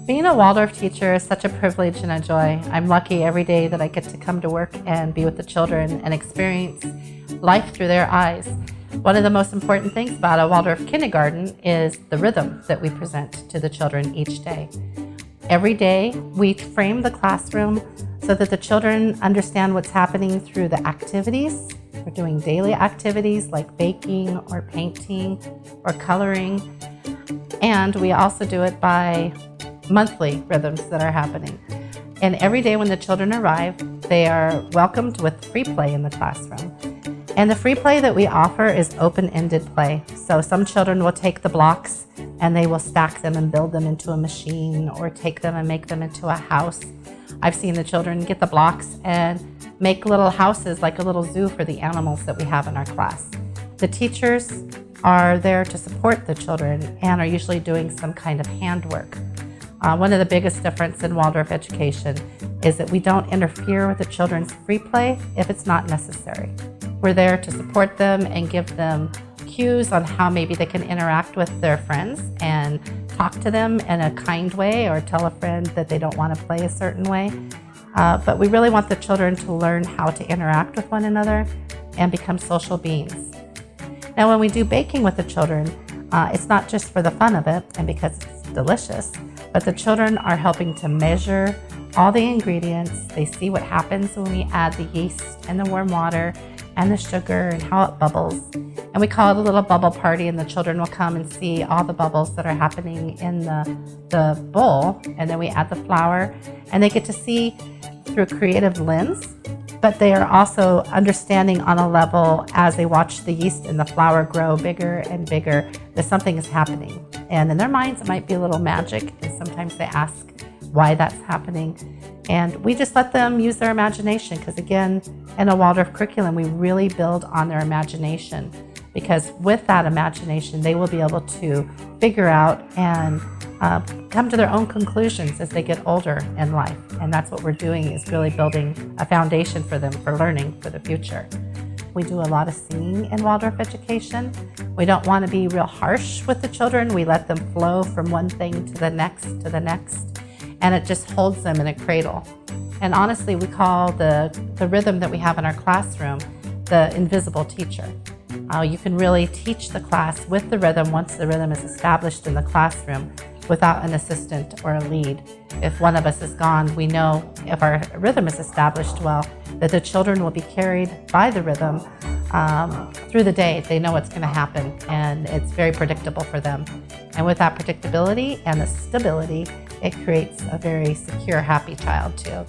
Being a Waldorf teacher is such a privilege and a joy. I'm lucky every day that I get to come to work and be with the children and experience life through their eyes. One of the most important things about a Waldorf kindergarten is the rhythm that we present to the children each day. Every day we frame the classroom so that the children understand what's happening through the activities. We're doing daily activities like baking or painting or coloring. And we also do it by monthly rhythms that are happening. And every day when the children arrive, they are welcomed with free play in the classroom. And the free play that we offer is open-ended play. So some children will take the blocks and they will stack them and build them into a machine, or take them and make them into a house. I've seen the children get the blocks and make little houses, like a little zoo for the animals that we have in our class. The teachers are there to support the children and are usually doing some kind of handwork. One of the biggest differences in Waldorf education is that we don't interfere with the children's free play if it's not necessary. We're there to support them and give them cues on how maybe they can interact with their friends and talk to them in a kind way, or tell a friend that they don't want to play a certain way. But we really want the children to learn how to interact with one another and become social beings. Now, when we do baking with the children, it's not just for the fun of it and because it's delicious, but the children are helping to measure all the ingredients. They see what happens when we add the yeast and the warm water and the sugar and how it bubbles. And we call it a little bubble party, and the children will come and see all the bubbles that are happening in the bowl. And then we add the flour, and they get to see through a creative lens, but they are also understanding on a level as they watch the yeast and the flour grow bigger and bigger that something is happening. And in their minds, it might be a little magic, and sometimes they ask why that's happening. And we just let them use their imagination, because again, in a Waldorf curriculum, we really build on their imagination, because with that imagination, they will be able to figure out and come to their own conclusions as they get older in life. And that's what we're doing, is really building a foundation for them for learning for the future. We do a lot of singing in Waldorf education. We don't want to be real harsh with the children. We let them flow from one thing to the next, and it just holds them in a cradle. And honestly, we call the rhythm that we have in our classroom the invisible teacher. You can really teach the class with the rhythm once the rhythm is established in the classroom without an assistant or a lead. If one of us is gone, we know if our rhythm is established well, that the children will be carried by the rhythm through the day. They know what's going to happen, and it's very predictable for them. And with that predictability and the stability, it creates a very secure, happy child too.